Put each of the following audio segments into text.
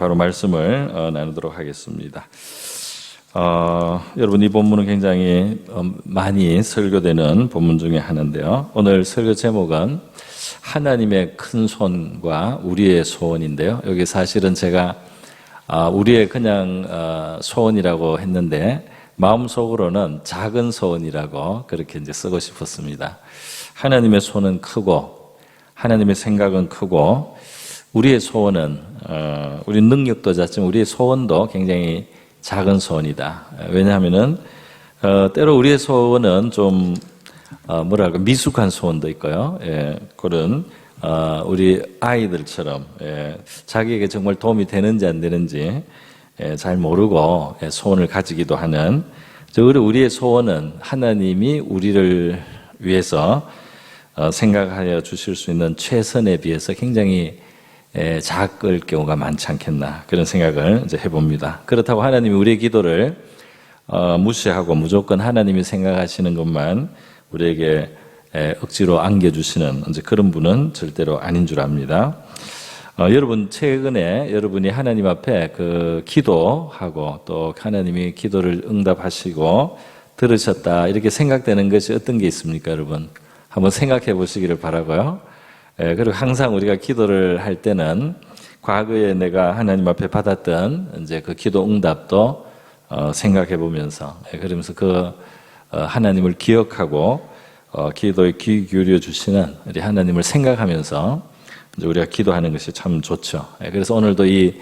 바로 말씀을 나누도록 하겠습니다. 여러분, 이 본문은 굉장히 많이 설교되는 본문 중에 하나인데요. 오늘 설교 제목은 하나님의 큰 손과 우리의 소원인데요. 여기 사실은 제가 우리의 그냥 소원이라고 했는데 마음속으로는 작은 소원이라고 그렇게 이제 쓰고 싶었습니다. 하나님의 손은 크고 하나님의 생각은 크고 우리의 소원은 우리 능력도 작지만 우리의 소원도 굉장히 작은 소원이다. 왜냐하면은 때로 우리의 소원은 좀 뭐랄까 미숙한 소원도 있고요. 그런 우리 아이들처럼 자기에게 정말 도움이 되는지 안 되는지 잘 모르고 소원을 가지기도 하는 우리의 소원은 하나님이 우리를 위해서 생각하여 주실 수 있는 최선에 비해서 굉장히 작을 경우가 많지 않겠나 그런 생각을 이제 해봅니다. 그렇다고 하나님이 우리의 기도를 무시하고 무조건 하나님이 생각하시는 것만 우리에게 억지로 안겨주시는 이제 그런 분은 절대로 아닌 줄 압니다. 여러분 최근에 여러분이 하나님 앞에 그 기도하고 또 하나님이 기도를 응답하시고 들으셨다 이렇게 생각되는 것이 어떤 게 있습니까, 여러분? 한번 생각해 보시기를 바라고요. 그리고 항상 우리가 기도를 할 때는 과거에 내가 하나님 앞에 받았던 이제 그 기도 응답도 생각해 보면서 그러면서 그 하나님을 기억하고 기도에 귀 기울여 주시는 우리 하나님을 생각하면서 이제 우리가 기도하는 것이 참 좋죠. 그래서 오늘도 이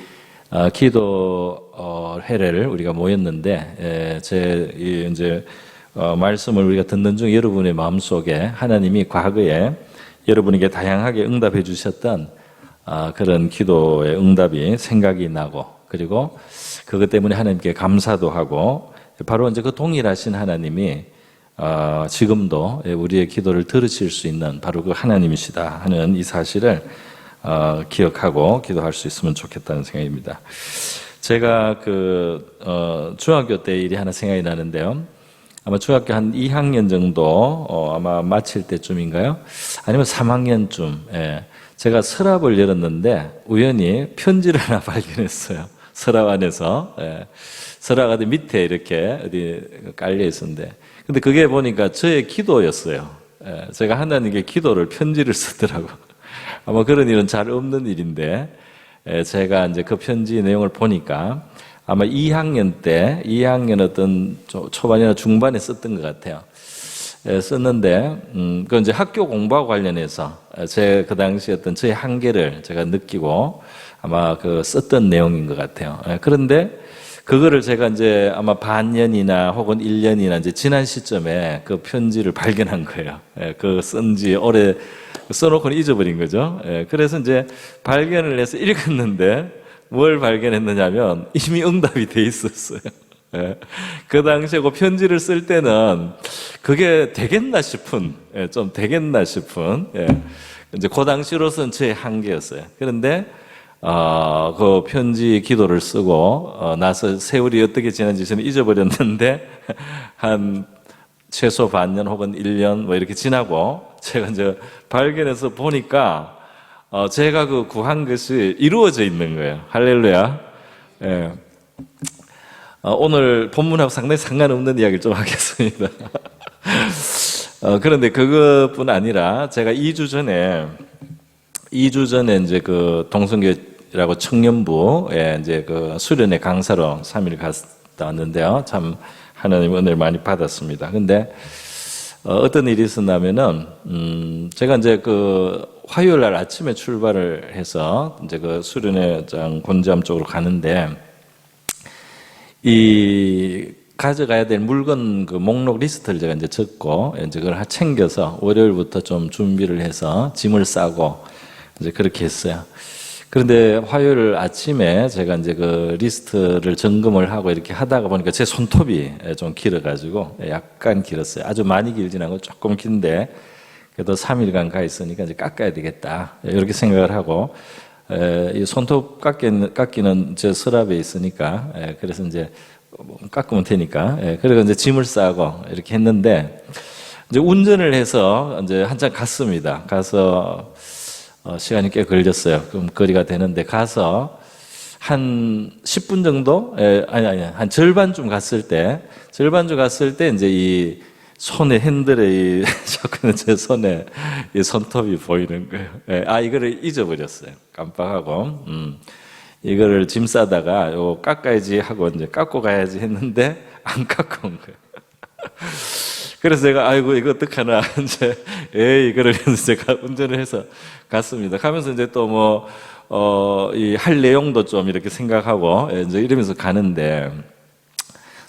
기도 회례를 우리가 모였는데 이제 말씀을 우리가 듣는 중 여러분의 마음속에 하나님이 과거에 여러분에게 다양하게 응답해 주셨던 그런 기도의 응답이 생각이 나고 그리고 그것 때문에 하나님께 감사도 하고 바로 이제 그 동일하신 하나님이 지금도 우리의 기도를 들으실 수 있는 바로 그 하나님이시다 하는 이 사실을 기억하고 기도할 수 있으면 좋겠다는 생각입니다. 제가 중학교 때 일이 하나 생각이 나는데요. 아마 중학교 한 2학년 정도 아마 마칠 때쯤인가요? 아니면 3학년쯤 제가 서랍을 열었는데 우연히 편지를 하나 발견했어요. 서랍 안에서 서랍 안에 밑에 이렇게 어디 깔려 있었는데 근데 그게 보니까 저의 기도였어요. 제가 하나님께 기도를 편지를 쓰더라고. 아마 그런 일은 잘 없는 일인데 제가 이제 그 편지 내용을 보니까 아마 2학년 어떤 초반이나 중반에 썼던 것 같아요. 썼는데, 그건 이제 학교 공부와 관련해서 제 그 당시 어떤 저의 한계를 제가 느끼고 아마 썼던 내용인 것 같아요. 그런데 그거를 제가 이제 아마 반년이나 혹은 1년이나 이제 지난 시점에 그 편지를 발견한 거예요. 그 쓴 지 오래 써놓고는 잊어버린 거죠. 그래서 이제 발견을 해서 읽었는데 뭘 발견했느냐면 이미 응답이 돼 있었어요. 그 당시에 그 편지를 쓸 때는 그게 되겠나 싶은, 좀 되겠나 싶은, 이제 그 당시로서는 제 한계였어요. 그런데 그 편지 기도를 쓰고 나서 세월이 어떻게 지난지 저는 잊어버렸는데 한 최소 반년 혹은 1년 뭐 이렇게 지나고 제가 이제 발견해서 보니까 제가 구한 것이 이루어져 있는 거예요. 할렐루야. 오늘 본문하고 상당히 상관없는 이야기를 좀 하겠습니다. 그런데 그것뿐 아니라 제가 2주 전에 이제 동성교회라고 청년부에 이제 수련회 강사로 3일 갔다 왔는데요. 참 하나님 은혜를 많이 받았습니다. 근데 어떤 일이 있었냐면은 제가 이제 화요일 날 아침에 출발을 해서 이제 수련회장 곤지암 쪽으로 가는데 이 가져가야 될 물건 목록 리스트를 제가 이제 적고 이제 그걸 챙겨서 월요일부터 좀 준비를 해서 짐을 싸고 이제 그렇게 했어요. 그런데 화요일 아침에 제가 이제 리스트를 점검을 하고 이렇게 하다가 보니까 제 손톱이 좀 길어가지고 약간 길었어요. 아주 많이 길진 않고 조금 긴데 그래도 3일간 가 있으니까 이제 깎아야 되겠다. 이렇게 생각을 하고 이 손톱 깎이는 제 서랍에 있으니까 그래서 이제 깎으면 되니까 그래서 이제 짐을 싸고 이렇게 했는데 이제 운전을 해서 이제 한참 갔습니다. 가서 시간이 꽤 걸렸어요. 그럼 거리가 되는데 가서 한 10분 정도, 한 절반쯤 갔을 때, 이제 이 손에 핸들에, 자꾸는 제 손에 이 손톱이 보이는 거예요. 이거를 잊어버렸어요. 깜빡하고. 이거를 짐 싸다가 깎아야지 하고 이제 깎고 가야지 했는데 안 깎고 온 거예요. 그래서 제가 아이고 이거 어떡하나 이제 이거를 해서 제가 운전을 해서 갔습니다. 가면서 이제 또 뭐 이 할 내용도 좀 이렇게 생각하고 이제 이러면서 가는데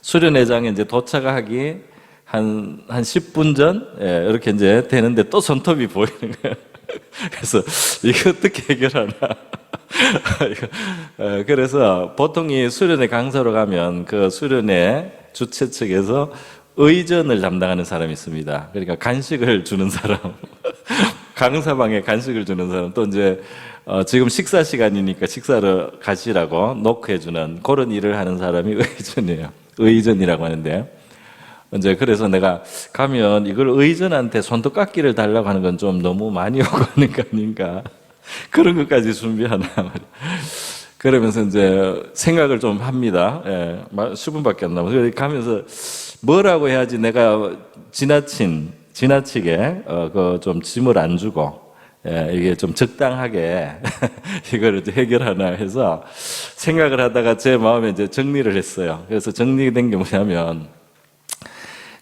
수련회장에 이제 도착하기 한 10분 전 이렇게 이제 되는데 또 손톱이 보이는 거예요. 그래서 이거 어떻게 해결하나? 그래서 보통 이 수련회 강사로 가면 그 수련회 주최 측에서 의전을 담당하는 사람이 있습니다. 그러니까 간식을 주는 사람, 강사방에 간식을 주는 사람, 또 이제 지금 식사 시간이니까 식사를 가시라고 노크해주는 그런 일을 하는 사람이 의전이에요. 의전이라고 하는데, 이제 그래서 내가 가면 이걸 의전한테 손톱 깎기를 달라고 하는 건 좀 너무 많이 오고 하는 거 아닌가. 그런 것까지 준비하나 말이야. 그러면서 이제 생각을 좀 합니다. 10분밖에 안 남아서. 가면서 뭐라고 해야지 내가 지나치게, 좀 짐을 안 주고, 이게 좀 적당하게 이걸 해결하나 해서 생각을 하다가 제 마음에 이제 정리를 했어요. 그래서 정리된 게 뭐냐면,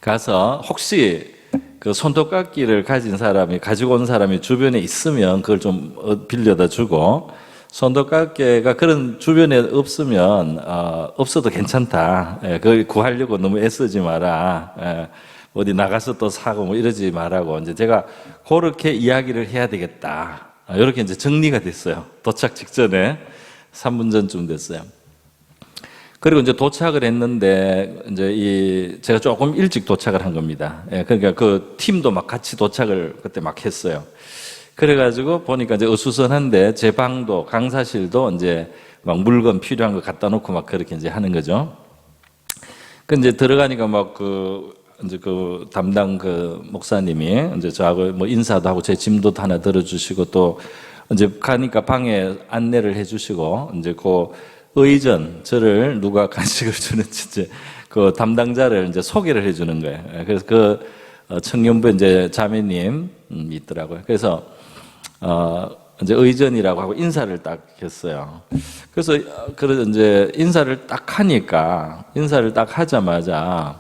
가서 혹시 그 손톱깎이를 가지고 온 사람이 주변에 있으면 그걸 좀 빌려다 주고, 손톱깎이가 그런 주변에 없으면 없어도 괜찮다. 그걸 구하려고 너무 애쓰지 마라. 어디 나가서 또 사고 뭐 이러지 말라고 이제 제가 그렇게 이야기를 해야 되겠다. 이렇게 이제 정리가 됐어요. 도착 직전에 3분 전쯤 됐어요. 그리고 이제 도착을 했는데 이제 제가 조금 일찍 도착을 한 겁니다. 그러니까 그 팀도 막 같이 도착을 그때 막 했어요. 그래가지고 보니까 이제 어수선한데 제 방도 강사실도 이제 막 물건 필요한 거 갖다 놓고 막 그렇게 이제 하는 거죠. 그 이제 들어가니까 막 이제 그 담당 그 목사님이 이제 저하고 뭐 인사도 하고 제 짐도 하나 들어주시고 또 이제 가니까 방에 안내를 해주시고 이제 그 의전 저를 누가 간식을 주는지 이제 그 담당자를 이제 소개를 해주는 거예요. 그래서 그 청년부 이제 자매님 있더라고요. 그래서 이제 의전이라고 하고 인사를 딱 했어요. 그래서 이제 인사를 딱 하자마자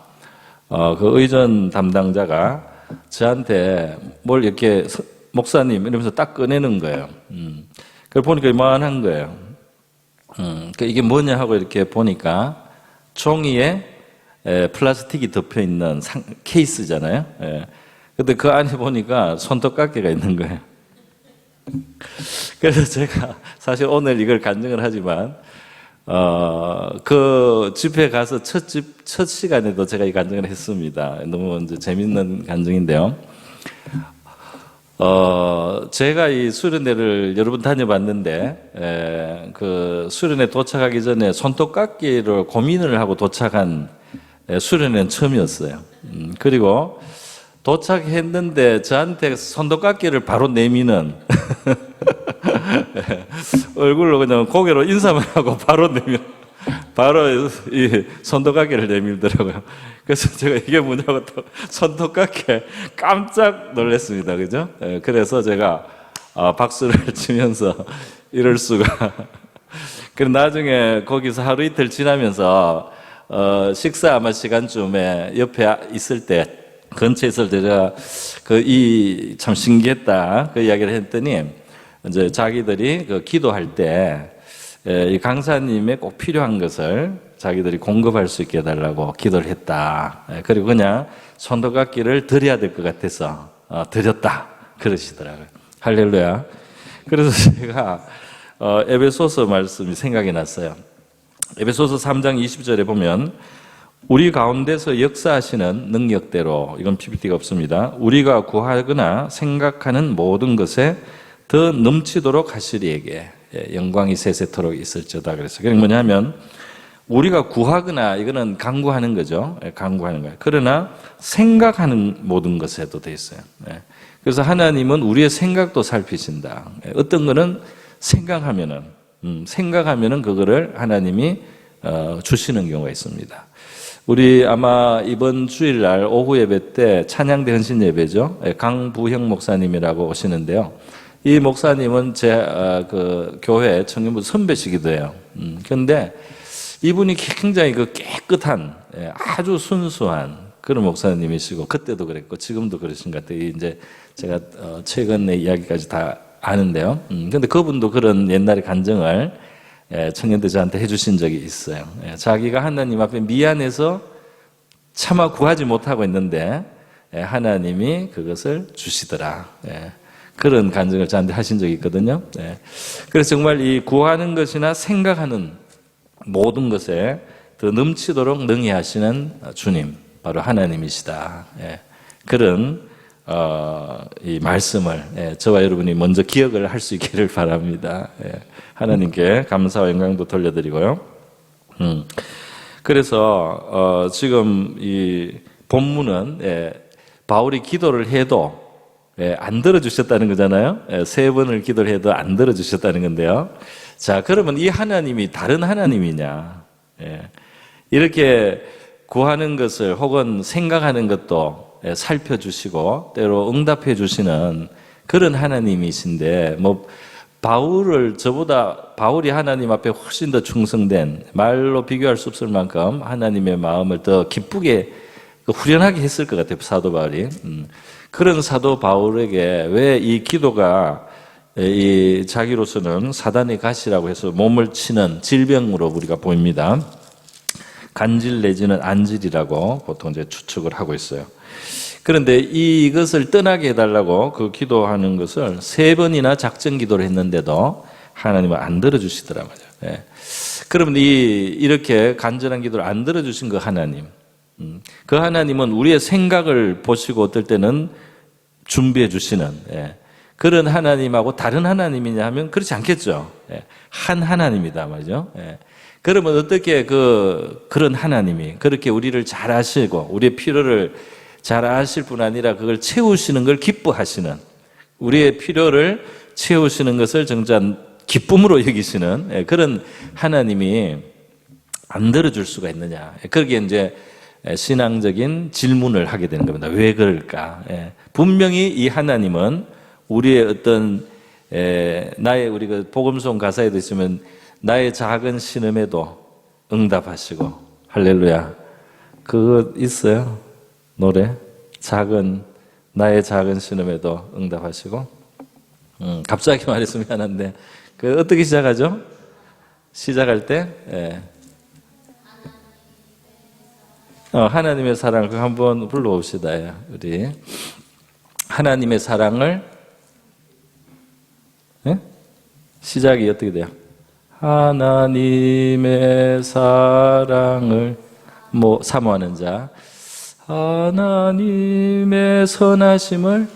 그 의전 담당자가 저한테 뭘 이렇게 목사님 이러면서 딱 꺼내는 거예요. 그걸 보니까 이만한 거예요. 이게 뭐냐 하고 이렇게 보니까 종이에 플라스틱이 덮여 있는 케이스잖아요. 근데 그 안에 보니까 손톱깎이가 있는 거예요. 그래서 제가 사실 오늘 이걸 간증을 하지만 그 집회 가서 첫 시간에도 제가 이 간증을 했습니다. 너무 이제 재밌는 간증인데요. 제가 이 수련회를 여러 번 다녀봤는데, 그 수련회 도착하기 전에 손톱깎이를 고민을 하고 도착한 수련회는 처음이었어요. 그리고 도착했는데 저한테 손톱깎이를 바로 내미는 얼굴로 그냥 고개로 인사만 하고 바로 이 손톱깎이를 내밀더라고요. 그래서 제가 이게 뭐냐고 또 손톱깎이 깜짝 놀랐습니다. 그죠? 그래서 제가 박수를 치면서 이럴 수가. 그리고 나중에 거기서 하루 이틀 지나면서 식사 아마 시간쯤에 옆에 있을 때 근처에 있을 때 제가 참 신기했다 그 이야기를 했더니 이제 자기들이 그 기도할 때 이 강사님의 꼭 필요한 것을 자기들이 공급할 수 있게 해달라고 기도를 했다. 그리고 그냥 손톱깎이를 드려야 될 것 같아서 드렸다 그러시더라고요. 할렐루야. 그래서 제가 에베소서 말씀이 생각이 났어요. 에베소서 3장 20절에 보면 우리 가운데서 역사하시는 능력대로, 이건 PPT가 없습니다. 우리가 구하거나 생각하는 모든 것에 더 넘치도록 하시리에게 영광이 세세토록 있을지어다. 그래서 그게 뭐냐면 우리가 구하거나, 이거는 간구하는 거죠. 간구하는 거예요. 그러나 생각하는 모든 것에도 돼 있어요. 그래서 하나님은 우리의 생각도 살피신다. 어떤 거는 생각하면은 생각하면은 그거를 하나님이 주시는 경우가 있습니다. 우리 아마 이번 주일날 오후 예배 때 찬양대 헌신 예배죠. 강부형 목사님이라고 오시는데요. 이 목사님은 제 그 교회 청년부 선배시기도 해요. 그런데 이분이 굉장히 그 깨끗한 아주 순수한 그런 목사님이시고 그때도 그랬고 지금도 그러신 것 같아요. 이제 제가 최근의 이야기까지 다 아는데요. 근데 그분도 그런 옛날의 간증을 청년들 저한테 해주신 적이 있어요. 자기가 하나님 앞에 미안해서 차마 구하지 못하고 있는데 하나님이 그것을 주시더라. 그런 간증을 저한테 하신 적이 있거든요. 그래서 정말 이 구하는 것이나 생각하는 모든 것에 더 넘치도록 능히 하시는 주님, 바로 하나님이시다. 그런 이 말씀을 저와 여러분이 먼저 기억을 할 수 있기를 바랍니다. 하나님께 감사와 영광도 돌려드리고요. 그래서 지금 이 본문은 바울이 기도를 해도 안 들어주셨다는 거잖아요. 3번을 기도를 해도 안 들어주셨다는 건데요. 자, 그러면 이 하나님이 다른 하나님이냐? 이렇게 구하는 것을 혹은 생각하는 것도 살펴주시고 때로 응답해 주시는 그런 하나님이신데, 바울이 하나님 앞에 훨씬 더 충성된, 말로 비교할 수 없을 만큼 하나님의 마음을 더 기쁘게 후련하게 했을 것 같아요, 사도 바울이. 그런 사도 바울에게 왜 이 기도가 이 자기로서는 사단의 가시라고 해서 몸을 치는 질병으로 우리가 보입니다. 간질 내지는 안질이라고 보통 이제 추측을 하고 있어요. 그런데 이것을 떠나게 해달라고 그 기도하는 것을 3번이나 작정 기도를 했는데도 하나님은 안 들어주시더라 말이에요. 그러면 이렇게 간절한 기도를 안 들어주신 그 하나님, 그 하나님은 우리의 생각을 보시고 어떨 때는 준비해 주시는 그런 하나님하고 다른 하나님이냐 하면 그렇지 않겠죠. 한 하나님이다 말이죠. 그러면 어떻게 그런 하나님이 그렇게 우리를 잘 아시고 우리의 필요를 잘 아실 뿐 아니라 그걸 채우시는 걸 기뻐하시는, 우리의 필요를 채우시는 것을 정작 기쁨으로 여기시는 그런 하나님이 안 들어줄 수가 있느냐. 거기에 이제 신앙적인 질문을 하게 되는 겁니다. 왜 그럴까? 분명히 이 하나님은 우리의 어떤 우리가 복음송 가사에도 있으면 나의 작은 신음에도 응답하시고, 할렐루야. 그거 있어요? 노래? 나의 작은 신음에도 응답하시고. 갑자기 말해서 미안한데, 어떻게 시작하죠? 시작할 때, 하나님의 사랑을 한번 불러봅시다. 우리. 하나님의 사랑을, 시작이 어떻게 돼요? 하나님의 사랑을 사모하는 자, 하나님의 선하심을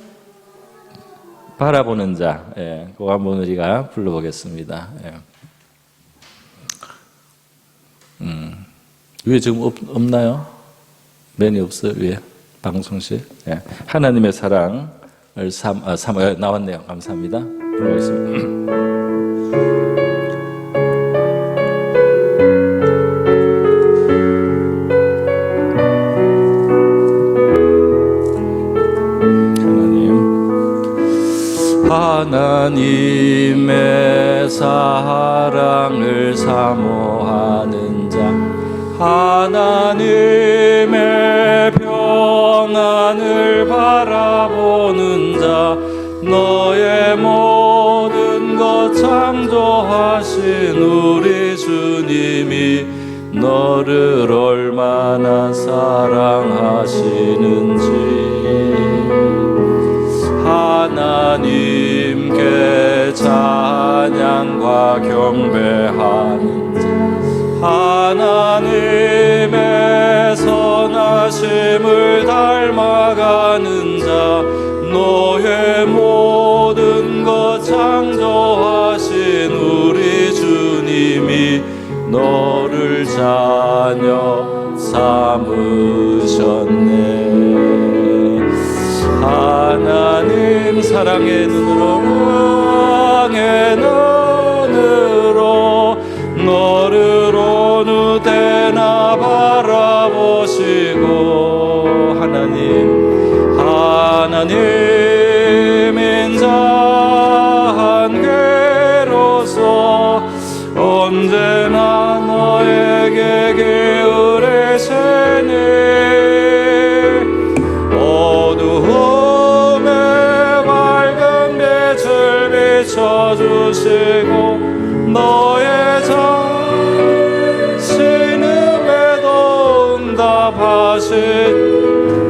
바라보는 자, 그거 한번 우리가 불러보겠습니다. 위에 지금 없나요? 맨이 없어요, 위에 방송실. 하나님의 사랑을 나왔네요. 감사합니다. 불러보겠습니다. 하나님의 사랑을 사모하는 자, 하나님의 평안을 바라보는 자, 너의 모든 것 창조하신 우리 주님이 너를 얼마나 사랑하시는지, 하나님께 찬양과 경배하는 자, 하나님의 선하심을 닮아가는 자, 너의 모든 것 창조하신 우리 주님이 너를 자녀 삼으셨네. 하나님 사랑의 눈으로 향해 너는 눈으로 너를 어느 때나 바라보시고 하나님 인자한 괴로서 언제나 너에게 기울이시니 어두움에 밝은 빛을 비춰주시고 너의 신음에도 응답하신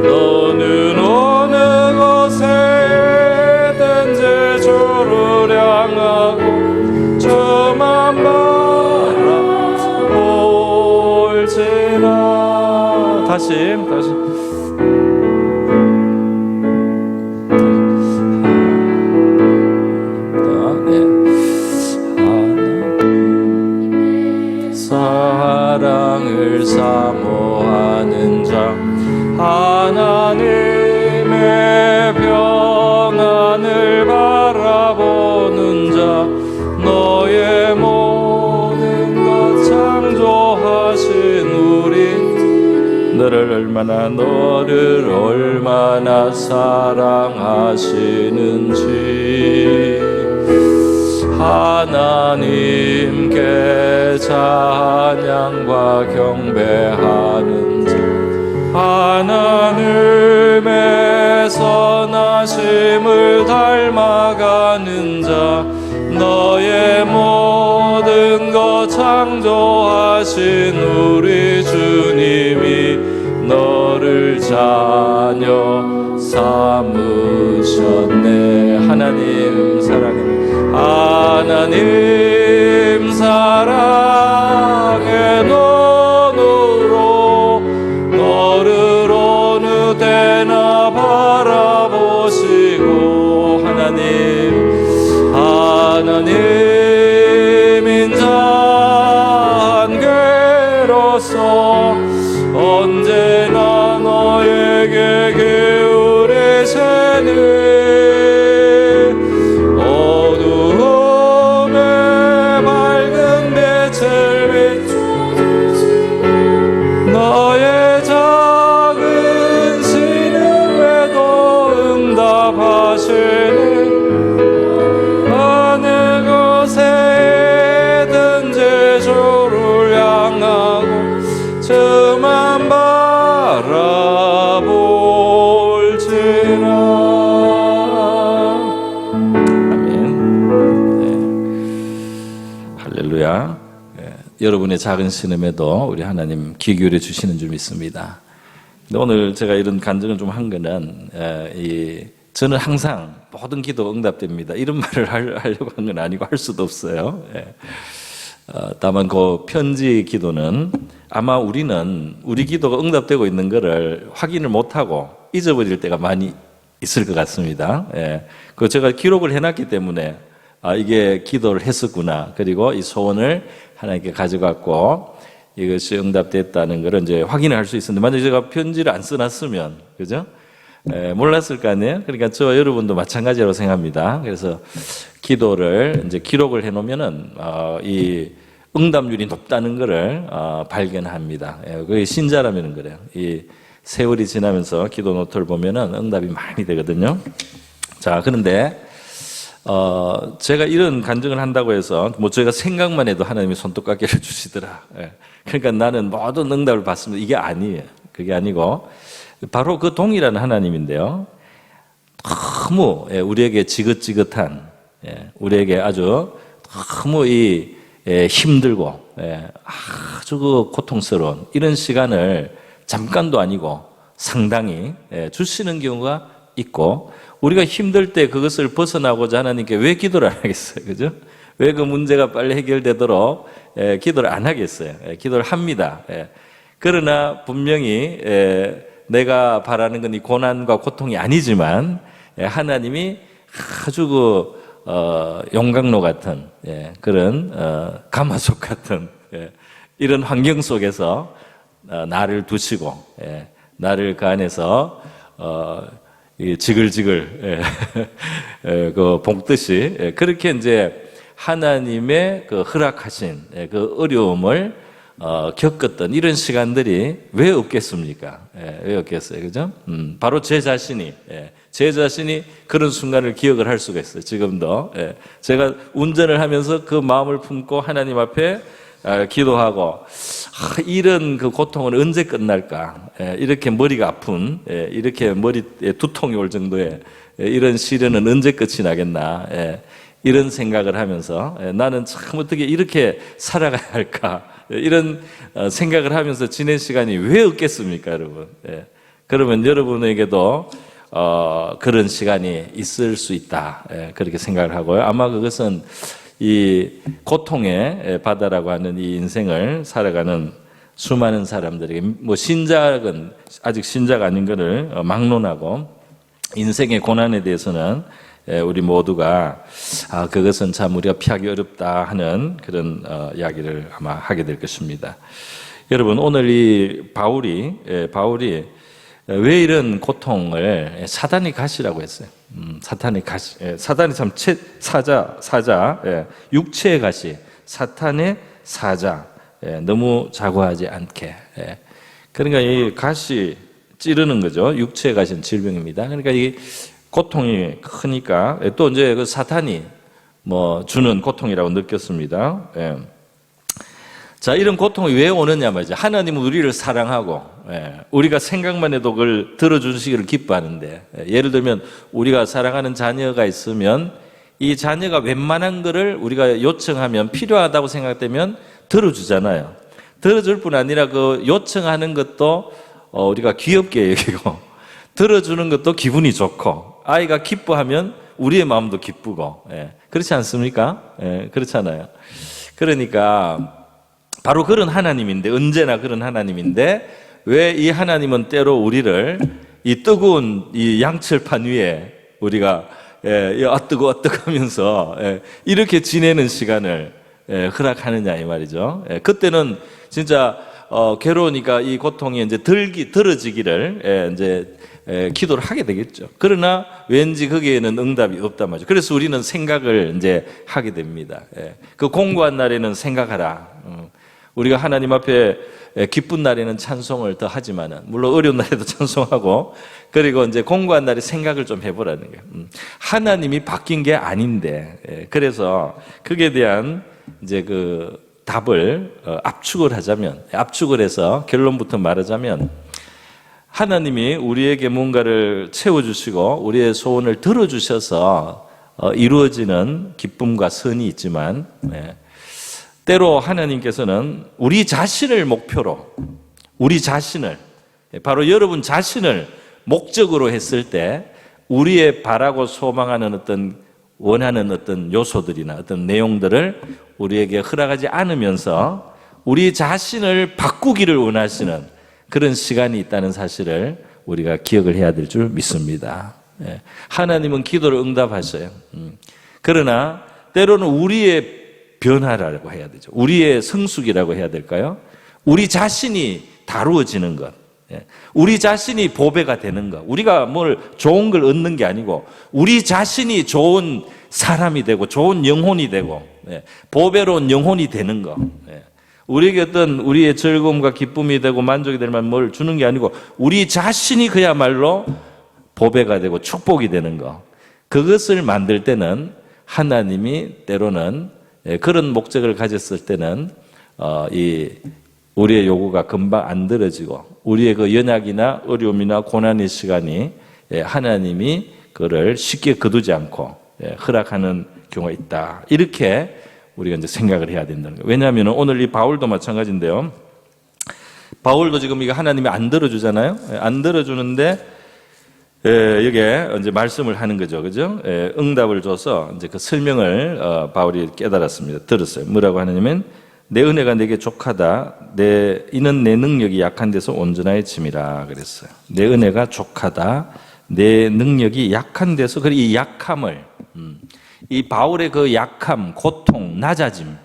너는 어느 곳에든지 주를 향하고 저만 바라볼지라. 다시 사랑을 사모하는 자 하나님의 평안을 바라보는 자 너의 모든 것 창조하신 우리 너를 얼마나 사랑하시는지 하나님께 찬양과 경배하는 자 하나님의 선하심을 닮아가는 자 너의 모든 것 창조하신 우리 주님이 너를 자녀 삼으셨네. 하나님 사랑의 눈으로 너를 어느 때나 바라보시고 하나님 인자한 괴로서 언제나 너에게 기울이시니 너의 작은 신음에도 응답하시니 어느 곳에든지 주를 향하고 저만 바라볼지라. 아멘. 네. 할렐루야. 여러분의 작은 신음에도 우리 하나님 귀 기울여 주시는 줄 믿습니다. 근데 오늘 제가 이런 간증을 좀 한 거는 저는 항상 모든 기도가 응답됩니다. 이런 말을 하려고 한 건 아니고 할 수도 없어요. 다만 그 편지 기도는 아마 우리는 우리 기도가 응답되고 있는 것을 확인을 못하고 잊어버릴 때가 많이 있을 것 같습니다. 그 제가 기록을 해놨기 때문에 이게 기도를 했었구나. 그리고 이 소원을 하나님께 가져갔고 이것이 응답됐다는 것을 이제 확인을 할 수 있었는데 만약에 제가 편지를 안 써놨으면 그죠? 몰랐을 거 아니에요? 그러니까 저와 여러분도 마찬가지라고 생각합니다. 그래서 기도를 이제 기록을 해놓으면은 이 응답률이 높다는 것을 발견합니다. 그게 신자라면 그래요. 이 세월이 지나면서 기도 노트를 보면은 응답이 많이 되거든요. 자, 그런데 제가 이런 간증을 한다고 해서 뭐 제가 생각만 해도 하나님이 손톱깎이를 주시더라. 그러니까 나는 모든 응답을 받습니다. 이게 아니에요. 그게 아니고 바로 그 동일한 하나님인데요. 너무 우리에게 지긋지긋한 우리에게 아주 너무 힘들고 아주 그 고통스러운 이런 시간을 잠깐도 아니고 상당히 주시는 경우가 있고 우리가 힘들 때 그것을 벗어나고자 하나님께 왜 기도를 안 하겠어요? 그죠? 왜 그 문제가 빨리 해결되도록 기도를 안 하겠어요? 기도를 합니다. 그러나 분명히 내가 바라는 건 이 고난과 고통이 아니지만 하나님이 아주 그 용광로 같은 그런 가마솥 같은 이런 환경 속에서 나를 두시고 나를 그 안에서 지글지글 그 볶듯이 그렇게 이제 하나님의 그 허락하신 그 어려움을 겪었던 이런 시간들이 왜 없겠습니까? 왜 없겠어요, 그죠? 바로 제 자신이 그런 순간을 기억을 할 수가 있어요. 지금도 제가 운전을 하면서 그 마음을 품고 하나님 앞에 기도하고 이런 그 고통은 언제 끝날까? 이렇게 머리가 아픈 이렇게 머리에 두통이 올 정도의 이런 시련은 언제 끝이 나겠나? 이런 생각을 하면서 나는 참 어떻게 이렇게 살아가야 할까? 이런 생각을 하면서 지낸 시간이 왜 없겠습니까, 여러분? 그러면 여러분에게도 그런 시간이 있을 수 있다. 그렇게 생각을 하고요. 아마 그것은 이 고통의 바다라고 하는 이 인생을 살아가는 수많은 사람들에게 뭐 신작은 아직 신작 아닌 것을 막론하고 인생의 고난에 대해서는 우리 모두가 그것은 참 우리가 피하기 어렵다 하는 그런 이야기를 아마 하게 될 것입니다. 여러분 오늘 이 바울이 왜 이런 고통을 사단이 가시라고 했어요. 사단이 가시, 사단이 참 사자, 육체의 가시, 사탄의 사자, 너무 자고하지 않게. 그러니까 이 가시 찌르는 거죠. 육체의 가시는 질병입니다. 그러니까 이 고통이 크니까 또 이제 그 사탄이 뭐 주는 고통이라고 느꼈습니다. 자, 이런 고통이 왜 오느냐 말이죠. 하나님은 우리를 사랑하고 우리가 생각만 해도 그걸 들어주시기를 기뻐하는데 예를 들면 우리가 사랑하는 자녀가 있으면 이 자녀가 웬만한 거를 우리가 요청하면 필요하다고 생각되면 들어주잖아요. 들어줄 뿐 아니라 그 요청하는 것도 우리가 귀엽게 여기고 들어주는 것도 기분이 좋고 아이가 기뻐하면 우리의 마음도 기쁘고 그렇지 않습니까? 그렇잖아요. 그러니까 바로 그런 하나님인데 언제나 그런 하나님인데 왜 이 하나님은 때로 우리를 이 뜨거운 이 양철판 위에 우리가 뜨거 하면서 이렇게 지내는 시간을 허락하느냐 이 말이죠. 그때는 진짜 괴로우니까 이 고통이 이제 들어지기를 이제 기도를 하게 되겠죠. 그러나 왠지 거기에는 응답이 없단 말이죠. 그래서 우리는 생각을 이제 하게 됩니다. 그 공고한 날에는 생각하라. 우리가 하나님 앞에 기쁜 날에는 찬송을 더 하지만은 물론 어려운 날에도 찬송하고 그리고 이제 공고한 날에 생각을 좀 해보라는 거예요. 하나님이 바뀐 게 아닌데 그래서 그에 대한 이제 그 답을 압축을 하자면 압축을 해서 결론부터 말하자면 하나님이 우리에게 뭔가를 채워주시고 우리의 소원을 들어주셔서 이루어지는 기쁨과 선이 있지만 때로 하나님께서는 우리 자신을 목표로 우리 자신을 바로 여러분 자신을 목적으로 했을 때 우리의 바라고 소망하는 어떤 원하는 어떤 요소들이나 어떤 내용들을 우리에게 허락하지 않으면서 우리 자신을 바꾸기를 원하시는 그런 시간이 있다는 사실을 우리가 기억을 해야 될 줄 믿습니다. 하나님은 기도를 응답하셔요. 그러나 때로는 우리의 변화라고 해야 되죠. 우리의 성숙이라고 해야 될까요? 우리 자신이 다루어지는 것. 우리 자신이 보배가 되는 것. 우리가 뭘 좋은 걸 얻는 게 아니고 우리 자신이 좋은 사람이 되고 좋은 영혼이 되고 보배로운 영혼이 되는 것. 우리에게 어떤 우리의 즐거움과 기쁨이 되고 만족이 될 만한 뭘 주는 게 아니고 우리 자신이 그야말로 보배가 되고 축복이 되는 것. 그것을 만들 때는 하나님이 때로는 그런 목적을 가졌을 때는 이 우리의 요구가 금방 안 들어지고 우리의 그 연약이나 어려움이나 고난의 시간이 하나님이 그를 쉽게 거두지 않고 허락하는 경우가 있다. 이렇게 우리가 이제 생각을 해야 된다는 거예요. 왜냐하면 오늘 이 바울도 마찬가지인데요. 바울도 지금 이거 하나님이 안 들어주잖아요. 안 들어주는데 여기에 이제 말씀을 하는 거죠. 그죠? 응답을 줘서 이제 그 설명을 바울이 깨달았습니다. 들었어요. 뭐라고 하냐면 내 은혜가 내게 족하다. 이는 내 능력이 약한 데서 온전해짐이라 그랬어요. 내 은혜가 족하다. 내 능력이 약한 데서 그리고 이 약함을 이 바울의 그 약함, 고통, 낮아짐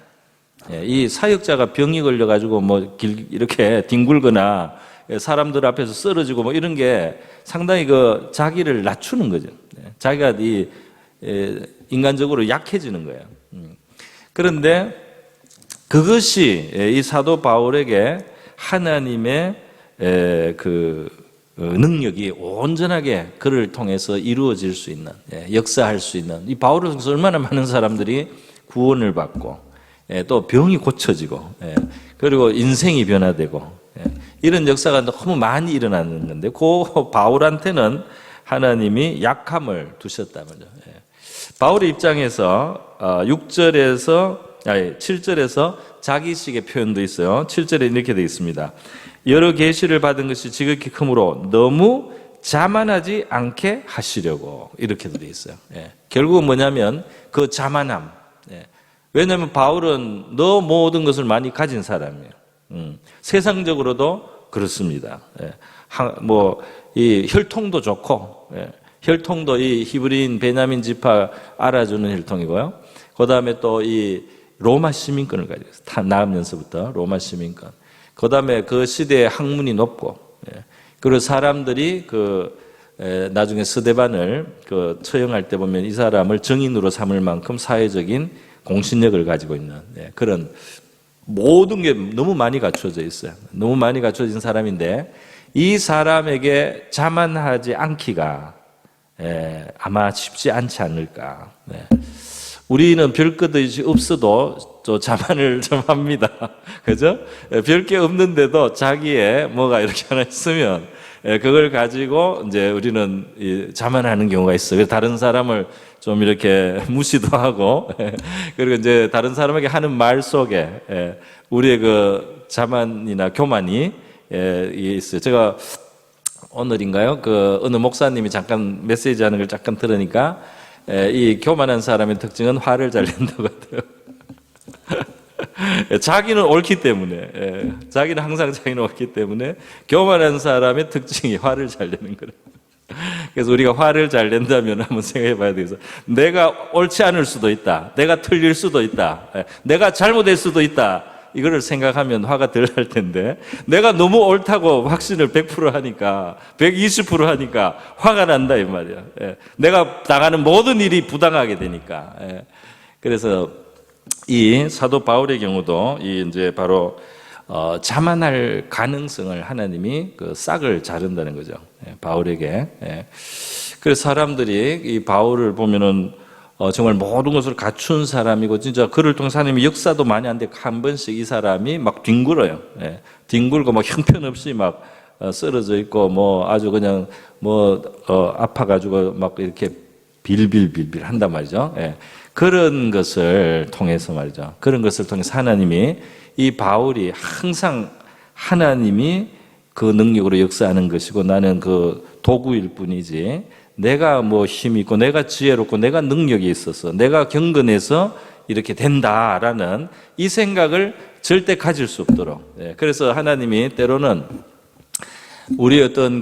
이 사역자가 병이 걸려가지고 뭐 이렇게 뒹굴거나 사람들 앞에서 쓰러지고 뭐 이런 게 상당히 그 자기를 낮추는 거죠. 자기가 이 인간적으로 약해지는 거예요. 그런데 그것이 이 사도 바울에게 하나님의 그 능력이 온전하게 그를 통해서 이루어질 수 있는, 역사할 수 있는, 이 바울을 통해서 얼마나 많은 사람들이 구원을 받고 또 병이 고쳐지고 그리고 인생이 변화되고 이런 역사가 너무 많이 일어나는 건데, 그 바울한테는 하나님이 약함을 두셨다면요. 바울의 입장에서 7절에서 자기식의 표현도 있어요. 7절에 이렇게 되어 있습니다. 여러 계시를 받은 것이 지극히 크므로 너무 자만하지 않게 하시려고, 이렇게 되어 있어요. 결국은 뭐냐면 그 자만함. 왜냐하면 바울은 너 모든 것을 많이 가진 사람이에요. 세상적으로도 그렇습니다. 이 혈통도 좋고, 혈통도 이 히브리인 베냐민 지파 알아주는 혈통이고요. 그 다음에 또 이 로마 시민권을 가지고 있어요. 나으면서부터 로마 시민권. 그 다음에 그 시대의 학문이 높고, 그리고 사람들이 나중에 스데반을 처형할 때 보면 이 사람을 증인으로 삼을 만큼 사회적인 공신력을 가지고 있는 그런 모든 게 너무 많이 갖춰져 있어요. 너무 많이 갖춰진 사람인데, 이 사람에게 자만하지 않기가 아마 쉽지 않지 않을까. 우리는 별것 없어도 또 자만을 좀 합니다. 그죠? 별게 없는데도 자기의 뭐가 이렇게 하나 있으면 그걸 가지고 이제 우리는 자만하는 경우가 있어요. 그래서 다른 사람을 좀 이렇게 무시도 하고, 그리고 이제 다른 사람에게 하는 말 속에 우리의 그 자만이나 교만이 있어요. 제가 오늘인가요? 어느 목사님이 잠깐 메시지 하는 걸 잠깐 들으니까, 이 교만한 사람의 특징은 화를 잘 낸다고 하더라고요. 자기는 옳기 때문에, 자기는 항상 자기는 옳기 때문에 교만한 사람의 특징이 화를 잘 내는 거래요. 그래서 우리가 화를 잘 낸다면 한번 생각해 봐야 되겠어. 내가 옳지 않을 수도 있다. 내가 틀릴 수도 있다. 내가 잘못될 수도 있다. 이거를 생각하면 화가 덜 날 텐데, 내가 너무 옳다고 확신을 100% 하니까, 120% 하니까 화가 난다 이 말이야. 내가 당하는 모든 일이 부당하게 되니까. 그래서 이 사도 바울의 경우도 이제 바로 자만할 가능성을 하나님이 그 싹을 자른다는 거죠. 바울에게. 그래서 사람들이 이 바울을 보면은 정말 모든 것을 갖춘 사람이고, 진짜 그를 통해서 하나님의 역사도 많이 하는데, 한 번씩 이 사람이 막 뒹굴어요. 뒹굴고 막 형편없이 막 쓰러져 있고, 뭐 아주 그냥 아파가지고 막 이렇게 빌빌 한단 말이죠. 그런 것을 통해서 말이죠. 그런 것을 통해서 하나님이, 이 바울이 항상 하나님이 그 능력으로 역사하는 것이고, 나는 그 도구일 뿐이지, 내가 뭐 힘이 있고, 내가 지혜롭고, 내가 능력이 있어서, 내가 경건해서 이렇게 된다라는 이 생각을 절대 가질 수 없도록. 그래서 하나님이 때로는 우리 어떤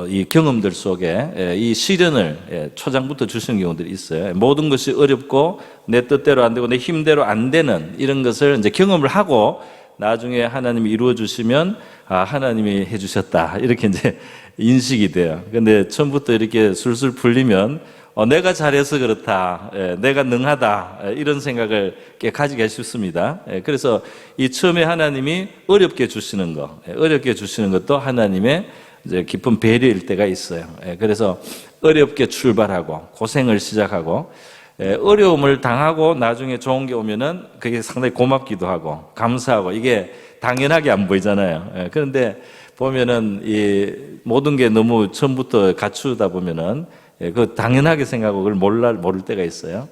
이 경험들 속에 이 시련을 초장부터 주시는 경우들이 있어요. 모든 것이 어렵고 내 뜻대로 안 되고 내 힘대로 안 되는 이런 것을 이제 경험을 하고, 나중에 하나님이 이루어 주시면, 아, 하나님이 해 주셨다, 이렇게 이제 인식이 돼요. 근데 처음부터 이렇게 술술 풀리면 내가 잘해서 그렇다, 내가 능하다, 이런 생각을 가지기가 쉽습니다. 그래서 이 처음에 하나님이 어렵게 주시는 거, 어렵게 주시는 것도 하나님의 이제 깊은 배려일 때가 있어요. 그래서 어렵게 출발하고 고생을 시작하고, 어려움을 당하고 나중에 좋은 게 오면은 그게 상당히 고맙기도 하고 감사하고, 이게 당연하게 안 보이잖아요. 그런데 보면은 이 모든 게 너무 처음부터 갖추다 보면은 그 당연하게 생각하고 그걸 모를 때가 있어요.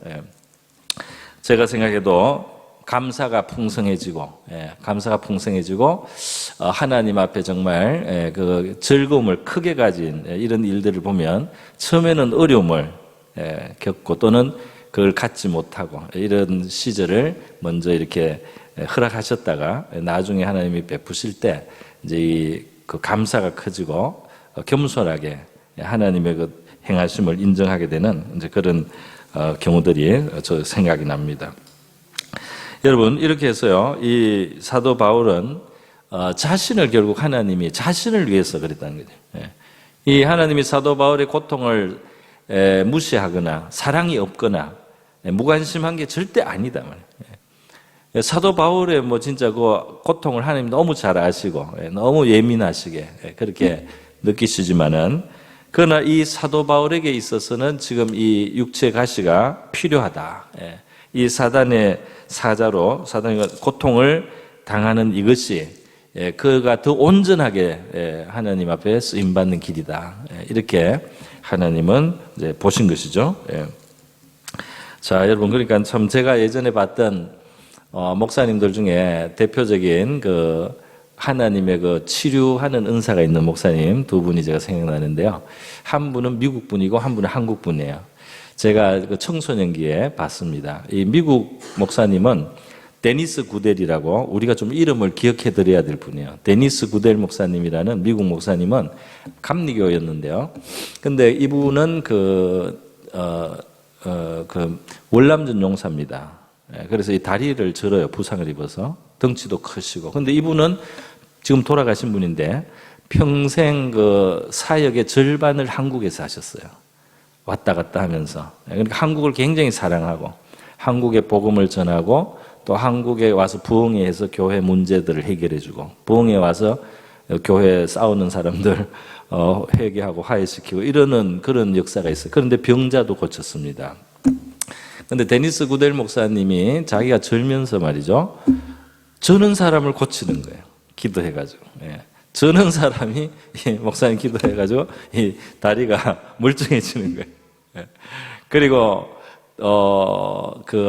제가 생각해도 감사가 풍성해지고, 하나님 앞에 정말 그 즐거움을 크게 가진 이런 일들을 보면, 처음에는 어려움을 겪고 또는 그걸 갖지 못하고 이런 시절을 먼저 이렇게 허락하셨다가, 나중에 하나님이 베푸실 때 이제 그 감사가 커지고 겸손하게 하나님의 그 행하심을 인정하게 되는 이제 그런 경우들이 저 생각이 납니다. 여러분, 이렇게 해서요, 이 사도 바울은 자신을 결국 하나님이 자신을 위해서 그랬다는 거죠. 이 하나님이 사도 바울의 고통을 무시하거나 사랑이 없거나 무관심한 게 절대 아니다 말이에요. 사도 바울의 뭐 진짜 그 고통을 하나님 너무 잘 아시고 너무 예민하시게 그렇게 느끼시지만은 그러나 이 사도 바울에게 있어서는 지금 이 육체 가시가 필요하다. 이 사단의 사자로 사단의 고통을 당하는 이것이 그가 더 온전하게 하나님 앞에 쓰임 받는 길이다. 이렇게 하나님은 이제 보신 것이죠. 자, 여러분 그러니까 참 제가 예전에 봤던 목사님들 중에 대표적인 그 하나님의 그 치료하는 은사가 있는 목사님 두 분이 제가 생각나는데요. 한 분은 미국 분이고 한 분은 한국 분이에요. 제가 그 청소년기에 봤습니다. 이 미국 목사님은 데니스 구델이라고 우리가 좀 이름을 기억해 드려야 될 분이에요. 데니스 구델 목사님이라는 미국 목사님은 감리교였는데요. 근데 이분은 그 월남전 용사입니다. 그래서 이 다리를 절어요. 부상을 입어서. 덩치도 크시고. 근데 이분은 지금 돌아가신 분인데 평생 그 사역의 절반을 한국에서 하셨어요. 왔다 갔다 하면서. 그러니까 한국을 굉장히 사랑하고 한국의 복음을 전하고 또 한국에 와서 부흥회에서 교회 문제들을 해결해주고 부흥회 와서 교회 싸우는 사람들 회개하고 화해시키고 이러는 그런 역사가 있어요. 그런데 병자도 고쳤습니다. 그런데 데니스 구델 목사님이 자기가 절면서 말이죠. 저는 사람을 고치는 거예요. 기도해가지고. 저는 사람이 목사님 기도해가지고 이 다리가 멀쩡해지는 거예요. 그리고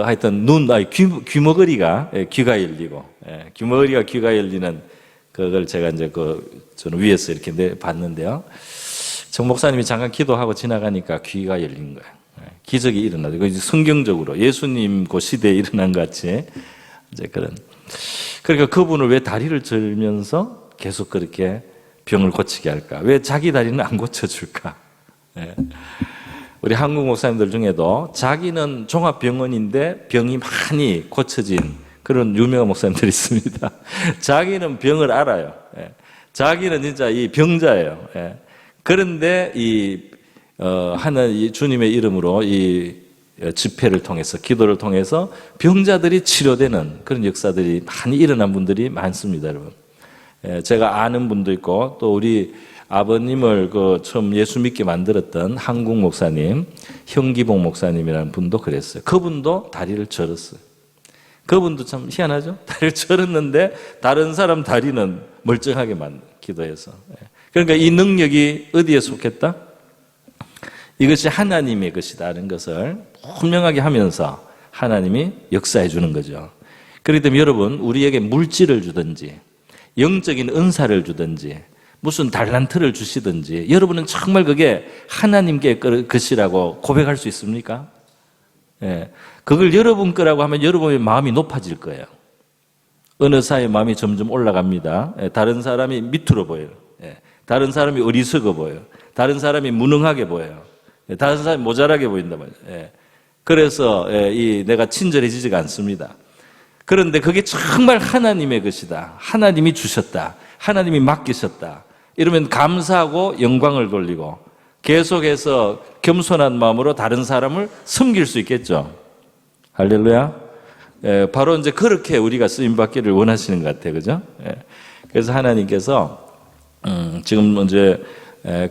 하여튼 귀머거리가 귀가 열리고 귀머거리가 귀가 열리는 그걸 제가 이제 저는 위에서 이렇게 봤는데요. 정 목사님이 잠깐 기도하고 지나가니까 귀가 열린 거예요. 기적이 일어나죠. 이거 성경적으로 예수님 그 시대에 일어난 것 같이 이제 그러니까 그분을 왜 다리를 절면서 계속 그렇게 병을 고치게 할까? 왜 자기 다리는 안 고쳐줄까? 우리 한국 목사님들 중에도 자기는 종합병원인데 병이 많이 고쳐진 그런 유명한 목사님들이 있습니다. 자기는 병을 알아요. 자기는 진짜 이 병자예요. 그런데 하나님 주님의 이름으로 이 집회를 통해서 기도를 통해서 병자들이 치료되는 그런 역사들이 많이 일어난 분들이 많습니다, 여러분. 제가 아는 분도 있고 또 우리 아버님을 처음 예수 믿게 만들었던 한국 목사님, 형기봉 목사님이라는 분도 그랬어요. 그분도 다리를 절었어요. 그분도 참 희한하죠? 다리를 절었는데 다른 사람 다리는 멀쩡하게 기도해서. 그러니까 이 능력이 어디에 속했다? 이것이 하나님의 것이다라는 것을 분명하게 하면서 하나님이 역사해 주는 거죠. 그렇기 때문에 여러분, 우리에게 물질을 주든지 영적인 은사를 주든지 무슨 달란트를 주시든지 여러분은 정말 그게 하나님께 것이라고 고백할 수 있습니까? 그걸 여러분 거라고 하면 여러분의 마음이 높아질 거예요. 어느 사이에 마음이 점점 올라갑니다. 다른 사람이 밑으로 보여요. 다른 사람이 어리석어 보여요. 다른 사람이 무능하게 보여요. 다른 사람이 모자라게 보인단 말이에요. 그래서 내가 친절해지지가 않습니다. 그런데 그게 정말 하나님의 것이다. 하나님이 주셨다. 하나님이 맡기셨다. 이러면 감사하고 영광을 돌리고 계속해서 겸손한 마음으로 다른 사람을 섬길 수 있겠죠. 할렐루야. 바로 이제 그렇게 우리가 쓰임받기를 원하시는 것 같아요. 그죠? 그래서 하나님께서 지금 이제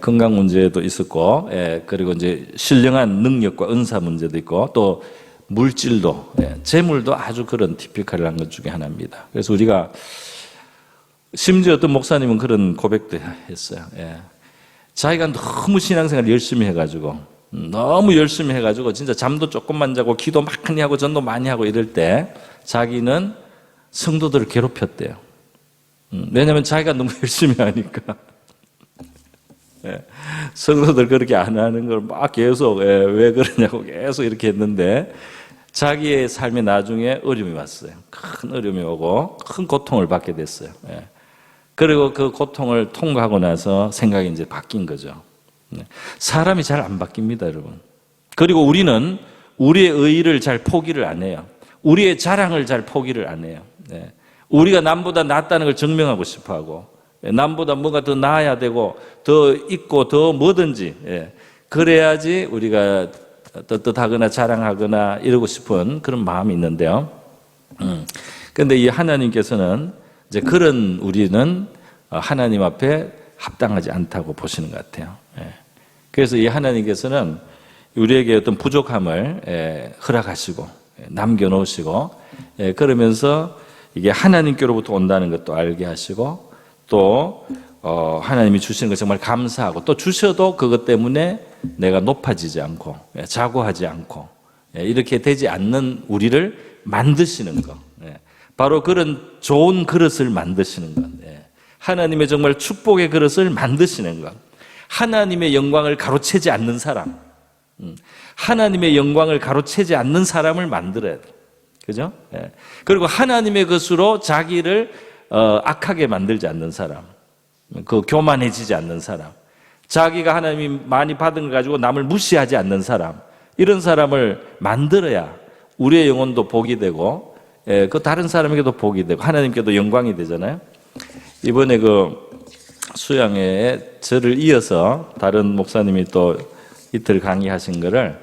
건강 문제도 있었고, 그리고 이제 신령한 능력과 은사 문제도 있고, 또 물질도, 재물도 아주 그런 티피컬한 것 중에 하나입니다. 그래서 우리가 심지어 어떤 목사님은 그런 고백도 했어요. 자기가 너무 신앙생활 열심히 해가지고, 너무 열심히 해가지고, 진짜 잠도 조금만 자고, 기도 많이 하고, 전도 많이 하고 이럴 때, 자기는 성도들을 괴롭혔대요. 왜냐하면 자기가 너무 열심히 하니까. 성도들 그렇게 안 하는 걸 막 계속 왜 그러냐고 계속 이렇게 했는데 자기의 삶에 나중에 어려움이 왔어요. 큰 어려움이 오고 큰 고통을 받게 됐어요. 그리고 그 고통을 통과하고 나서 생각이 이제 바뀐 거죠. 사람이 잘 안 바뀝니다, 여러분. 그리고 우리는 우리의 의의를 잘 포기를 안 해요. 우리의 자랑을 잘 포기를 안 해요. 우리가 남보다 낫다는 걸 증명하고 싶어 하고 남보다 뭔가 더 나아야 되고 더 있고 더 뭐든지 그래야지 우리가 떳떳하거나 자랑하거나 이러고 싶은 그런 마음이 있는데요. 그런데 이 하나님께서는 이제 그런 우리는 하나님 앞에 합당하지 않다고 보시는 것 같아요. 그래서 이 하나님께서는 우리에게 어떤 부족함을 허락하시고 남겨놓으시고 그러면서 이게 하나님께로부터 온다는 것도 알게 하시고 또 하나님이 주시는 것 정말 감사하고 또 주셔도 그것 때문에 내가 높아지지 않고 자고하지 않고 이렇게 되지 않는 우리를 만드시는 것, 바로 그런 좋은 그릇을 만드시는 것, 하나님의 정말 축복의 그릇을 만드시는 것, 하나님의 영광을 가로채지 않는 사람, 하나님의 영광을 가로채지 않는 사람을 만들어야 돼. 그죠? 그리고 하나님의 것으로 자기를 악하게 만들지 않는 사람, 그 교만해지지 않는 사람, 자기가 하나님이 많이 받은 걸 가지고 남을 무시하지 않는 사람, 이런 사람을 만들어야 우리의 영혼도 복이 되고 그 다른 사람에게도 복이 되고 하나님께도 영광이 되잖아요. 이번에 그 수양회에 저를 이어서 다른 목사님이 또 이틀 강의하신 거를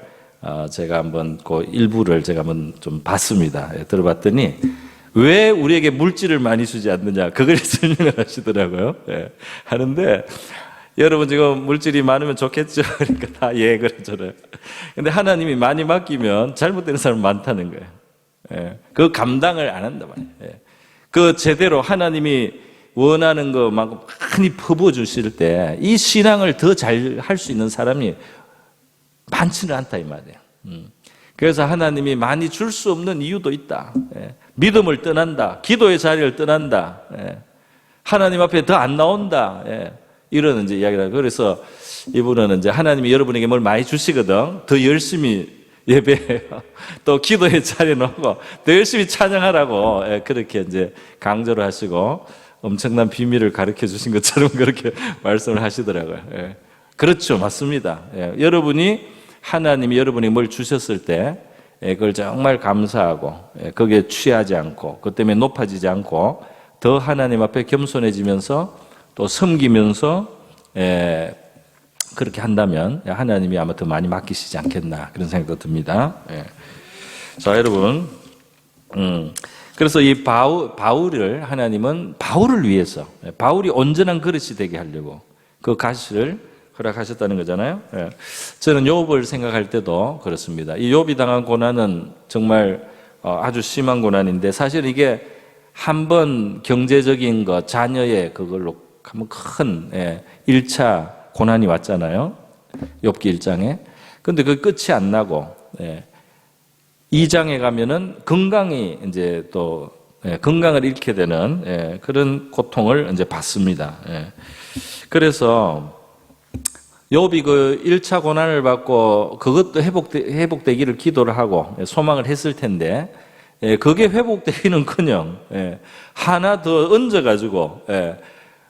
제가 한번 그 일부를 제가 한번 좀 봤습니다. 들어봤더니 왜 우리에게 물질을 많이 주지 않느냐 그걸 설명을 하시더라고요. 하는데 여러분 지금 물질이 많으면 좋겠죠. 그러니까 다 그러잖아요. 근데 하나님이 많이 맡기면 잘못되는 사람 많다는 거예요. 그 감당을 안 한단 말이에요. 그 제대로 하나님이 원하는 것만큼 많이 퍼부어 주실 때 이 신앙을 더 잘 할 수 있는 사람이 많지는 않다 이 말이에요. 그래서 하나님이 많이 줄 수 없는 이유도 있다. 믿음을 떠난다. 기도의 자리를 떠난다. 하나님 앞에 더 안 나온다. 이런 이제 이야기를. 그래서 이분은 이제 하나님이 여러분에게 뭘 많이 주시거든. 더 열심히 예배해요. 또 기도의 자리에 놓고 더 열심히 찬양하라고 그렇게 이제 강조를 하시고 엄청난 비밀을 가르쳐 주신 것처럼 그렇게 말씀을 하시더라고요. 그렇죠. 맞습니다. 여러분이 하나님이 여러분이 뭘 주셨을 때 그걸 정말 감사하고 거기에 취하지 않고 그것 때문에 높아지지 않고 더 하나님 앞에 겸손해지면서 또 섬기면서 그렇게 한다면 하나님이 아마 더 많이 맡기시지 않겠나 그런 생각도 듭니다. 자, 여러분, 그래서 이 바울을 하나님은 바울을 위해서 바울이 온전한 그릇이 되게 하려고 그 가시를 허락하셨다는 거잖아요. 저는 욥을 생각할 때도 그렇습니다. 이 욥이 당한 고난은 정말 아주 심한 고난인데 사실 이게 한번 경제적인 거 자녀의 그걸로 한번 큰 1차 고난이 왔잖아요. 욥기 1장에. 근데 그 끝이 안 나고 2장에 가면은 건강이 이제 또 건강을 잃게 되는 그런 고통을 이제 받습니다. 그래서 욥이 그 1차 고난을 받고 그것도 회복되기를 기도를 하고 소망을 했을 텐데 그게 회복되기는커녕 하나 더 얹어가지고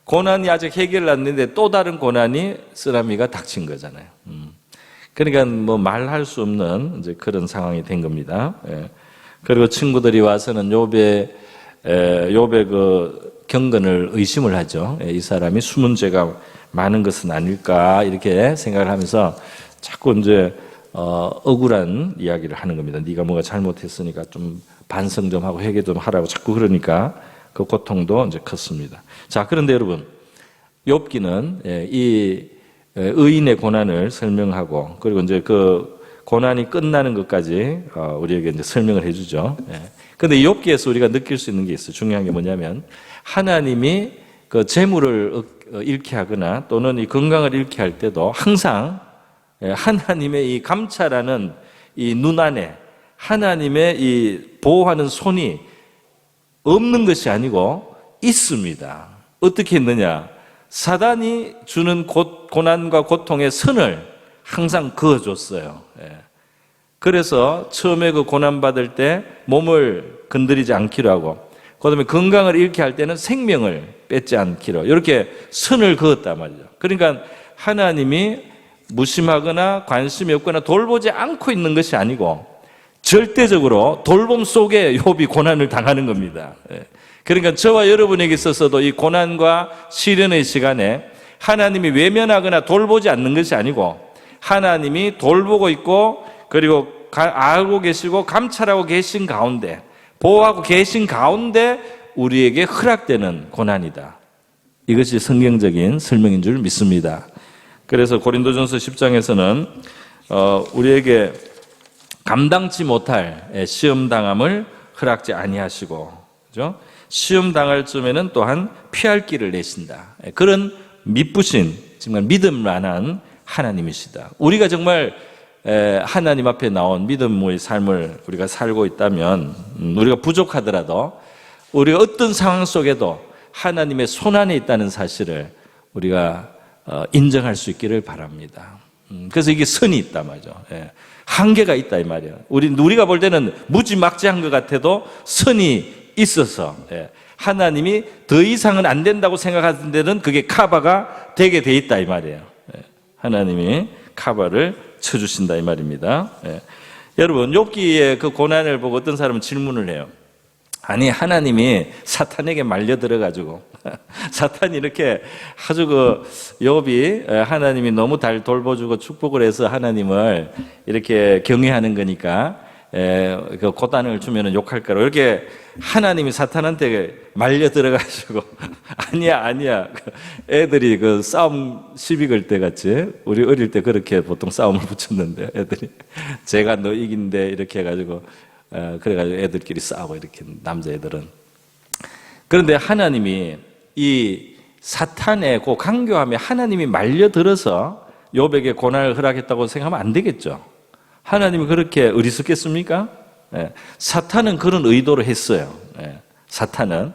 고난이 아직 해결 안 됐는데 또 다른 고난이 쓰나미가 닥친 거잖아요. 그러니까 뭐 말할 수 없는 이제 그런 상황이 된 겁니다. 그리고 친구들이 와서는 욥의 그 경건을 의심을 하죠. 이 사람이 숨은 죄가 많은 것은 아닐까 이렇게 생각을 하면서 자꾸 이제 억울한 이야기를 하는 겁니다. 네가 뭔가 잘못했으니까 좀 반성 좀 하고 회개 좀 하라고 자꾸 그러니까 그 고통도 이제 컸습니다. 자, 그런데 여러분, 욥기는 이 의인의 고난을 설명하고 그리고 이제 그 고난이 끝나는 것까지 우리에게 이제 설명을 해주죠. 그런데 이 욥기에서 우리가 느낄 수 있는 게 있어요. 중요한 게 뭐냐면 하나님이 그 재물을 잃게 하거나 또는 이 건강을 잃게 할 때도 항상 하나님의 이 감찰하는 이 눈 안에 하나님의 이 보호하는 손이 없는 것이 아니고 있습니다. 어떻게 했느냐? 사단이 주는 고난과 고통의 선을 항상 그어줬어요. 그래서 처음에 그 고난받을 때 몸을 건드리지 않기로 하고 그 다음에 건강을 잃게 할 때는 생명을 뺏지 않기로 이렇게 선을 그었단 말이죠. 그러니까 하나님이 무심하거나 관심이 없거나 돌보지 않고 있는 것이 아니고 절대적으로 돌봄 속에 욥이 고난을 당하는 겁니다. 그러니까 저와 여러분에게 있어서도 이 고난과 시련의 시간에 하나님이 외면하거나 돌보지 않는 것이 아니고 하나님이 돌보고 있고 그리고 알고 계시고 감찰하고 계신 가운데, 보호하고 계신 가운데 우리에게 허락되는 고난이다. 이것이 성경적인 설명인 줄 믿습니다. 그래서 고린도전서 10장에서는 우리에게 감당치 못할 시험 당함을 허락지 아니하시고, 그죠? 시험 당할 쯤에는 또한 피할 길을 내신다. 그런 미쁘신, 정말 믿음 만한 하나님이시다. 우리가 정말 하나님 앞에 나온 믿음의 삶을 우리가 살고 있다면, 우리가 부족하더라도 우리가 어떤 상황 속에도 하나님의 손안에 있다는 사실을 우리가 인정할 수 있기를 바랍니다. 그래서 이게 선이 있다 말이죠. 한계가 있다 이 말이에요. 우리가 볼 때는 무지막지한 것 같아도 선이 있어서 하나님이 더 이상은 안 된다고 생각하는 데는 그게 카바가 되게 돼 있다 이 말이에요. 하나님이 카바를 쳐주신다 이 말입니다. 여러분, 욥기의 그 고난을 보고 어떤 사람은 질문을 해요. 아니, 하나님이 사탄에게 말려들어가지고 사탄이 이렇게 아주 욥이 하나님이 너무 잘 돌봐주고 축복을 해서 하나님을 이렇게 경외하는 거니까 그 고난을 주면 욕할 거라고 이렇게 하나님이 사탄한테 말려 들어가지고 아니야 애들이 그 싸움 시비 걸 때 같이 우리 어릴 때 그렇게 보통 싸움을 붙였는데 애들이 제가 너 이긴데 이렇게 해가지고 그래가지고 애들끼리 싸우고 이렇게 남자애들은. 그런데 하나님이 이 사탄의 그 강교함에 하나님이 말려들어서 욥에게 고난을 허락했다고 생각하면 안 되겠죠. 하나님이 그렇게 어리석겠습니까? 사탄은 그런 의도로 했어요. 사탄은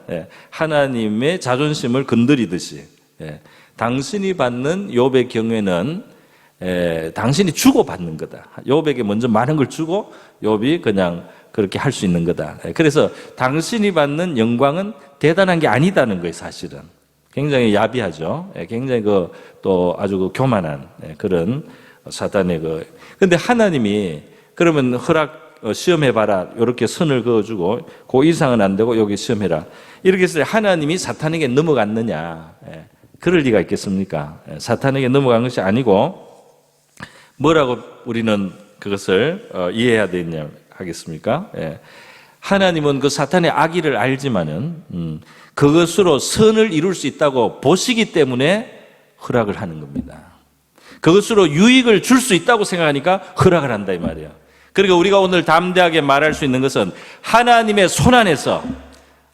하나님의 자존심을 건드리듯이 당신이 받는 욥의 경우에는 당신이 주고 받는 거다. 욥에게 먼저 많은 걸 주고 욥이 그냥 그렇게 할 수 있는 거다. 그래서 당신이 받는 영광은 대단한 게 아니다는 거예요, 사실은. 굉장히 야비하죠. 굉장히 또 아주 교만한 그런 사탄의 근데 하나님이 그러면 시험해봐라. 이렇게 선을 그어주고 그 이상은 안 되고 여기 시험해라. 이렇게 했을 때 하나님이 사탄에게 넘어갔느냐. 그럴 리가 있겠습니까? 사탄에게 넘어간 것이 아니고 뭐라고 우리는 그것을 이해해야 되냐 하겠습니까? 하나님은 그 사탄의 악의를 알지만은 그것으로 선을 이룰 수 있다고 보시기 때문에 허락을 하는 겁니다. 그것으로 유익을 줄 수 있다고 생각하니까 허락을 한다 이 말이에요. 그러니까 우리가 오늘 담대하게 말할 수 있는 것은 하나님의 손안에서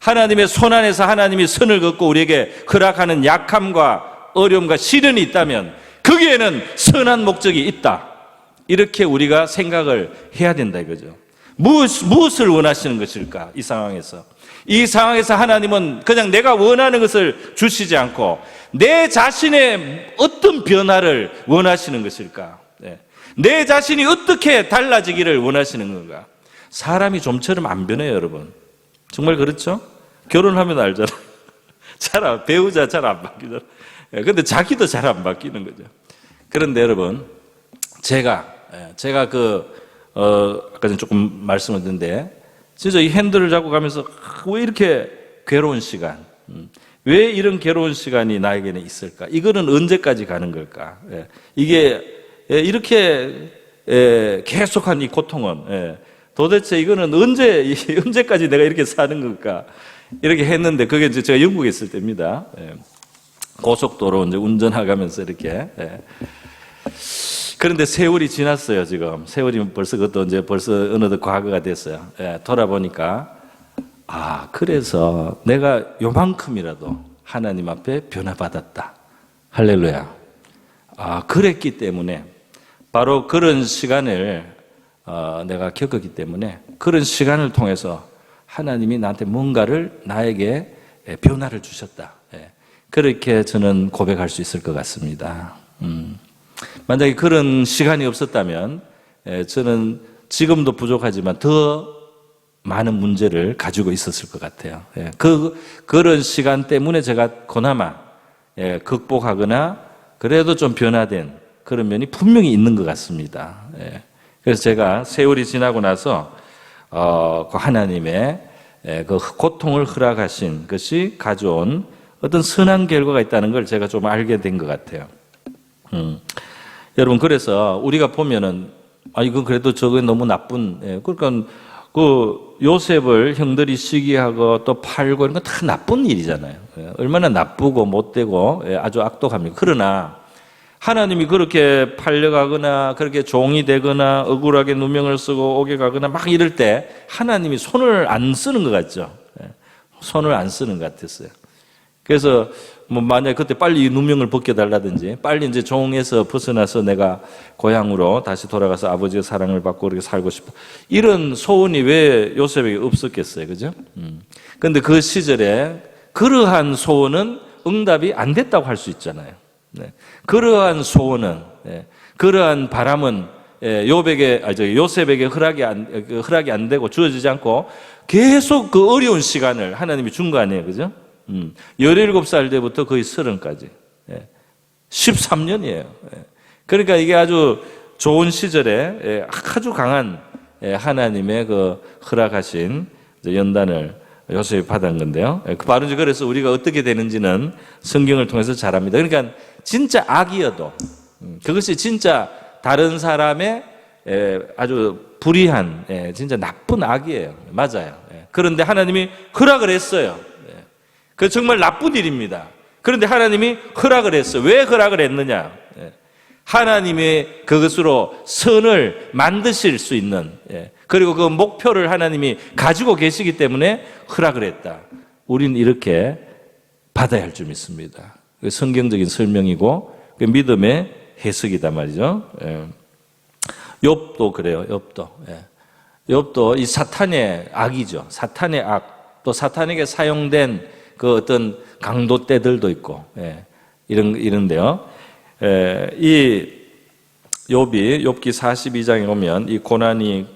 하나님이 선을 긋고 우리에게 허락하는 약함과 어려움과 시련이 있다면 거기에는 선한 목적이 있다. 이렇게 우리가 생각을 해야 된다 이거죠. 무엇을 원하시는 것일까? 이 상황에서 하나님은 그냥 내가 원하는 것을 주시지 않고 내 자신의 어떤 변화를 원하시는 것일까? 내 자신이 어떻게 달라지기를 원하시는 건가? 사람이 좀처럼 안 변해요, 여러분. 정말 그렇죠? 결혼하면 알잖아. 배우자 잘 안 바뀌잖아. 근데 자기도 잘 안 바뀌는 거죠. 그런데 여러분, 제가 아까 전에 조금 말씀을 드렸는데, 진짜 이 핸들을 잡고 가면서 왜 이렇게 괴로운 시간, 왜 이런 괴로운 시간이 나에게는 있을까? 이거는 언제까지 가는 걸까? 이게 이렇게 계속한 이 고통은 도대체 이거는 언제까지 내가 이렇게 사는 걸까? 이렇게 했는데 그게 이제 제가 영국에 있을 때입니다. 고속도로 이제 운전하면서 이렇게. 그런데 세월이 지났어요, 지금. 세월이 그것도 이제 벌써 어느덧 과거가 됐어요. 돌아보니까, 그래서 내가 요만큼이라도 하나님 앞에 변화받았다. 할렐루야. 그랬기 때문에, 바로 그런 시간을 내가 겪었기 때문에, 그런 시간을 통해서 하나님이 나한테 뭔가를 나에게 변화를 주셨다. 그렇게 저는 고백할 수 있을 것 같습니다. 만약에 그런 시간이 없었다면 저는 지금도 부족하지만 더 많은 문제를 가지고 있었을 것 같아요. 그런 시간 때문에 제가 그나마 극복하거나 그래도 좀 변화된 그런 면이 분명히 있는 것 같습니다. 그래서 제가 세월이 지나고 나서 그 하나님의 그 고통을 허락하신 것이 가져온 어떤 선한 결과가 있다는 걸 제가 좀 알게 된 것 같아요. 여러분, 그래서 우리가 보면은 이건 그래도 저게 너무 나쁜, 그러니까 그 요셉을 형들이 시기하고 또 팔고 이런 건 다 나쁜 일이잖아요. 얼마나 나쁘고 못되고 아주 악독합니까? 그러나 하나님이 그렇게 팔려가거나 그렇게 종이 되거나 억울하게 누명을 쓰고 옥에 가거나 막 이럴 때 하나님이 손을 안 쓰는 것 같죠. 손을 안 쓰는 것 같았어요. 그래서 뭐 만약에 그때 빨리 이 누명을 벗겨달라든지 빨리 이제 종에서 벗어나서 내가 고향으로 다시 돌아가서 아버지의 사랑을 받고 그렇게 살고 싶어. 이런 소원이 왜 요셉에게 없었겠어요. 그죠? 그런데 그 시절에 그러한 소원은 응답이 안 됐다고 할 수 있잖아요. 네. 그러한 소원은, 그러한 바람은 요셉에게 허락이 안 되고 주어지지 않고 계속 그 어려운 시간을 하나님이 준 거 아니에요. 그죠? 17살 때부터 거의 30까지. 13년이에요. 그러니까 이게 아주 좋은 시절에 아주 강한 하나님의 그 허락하신 연단을 요셉이 받은 건데요. 바로 그래서 우리가 어떻게 되는지는 성경을 통해서 잘 압니다. 그러니까 진짜 악이어도 그것이 진짜 다른 사람의 아주 불의한 진짜 나쁜 악이에요. 맞아요. 그런데 하나님이 허락을 했어요. 그 정말 나쁜 일입니다. 그런데 하나님이 허락을 했어요. 왜 허락을 했느냐? 하나님의 그것으로 선을 만드실 수 있는, 그리고 그 목표를 하나님이 가지고 계시기 때문에 허락을 했다. 우리는 이렇게 받아야 할 줄 믿습니다. 성경적인 설명이고 믿음의 해석이다 말이죠. 욥도 그래요. 욥도 이 사탄의 악이죠. 사탄의 악, 또 사탄에게 사용된 그 어떤 강도떼들도 있고, 이런데요. 이 욥기 42장에 오면 이 고난이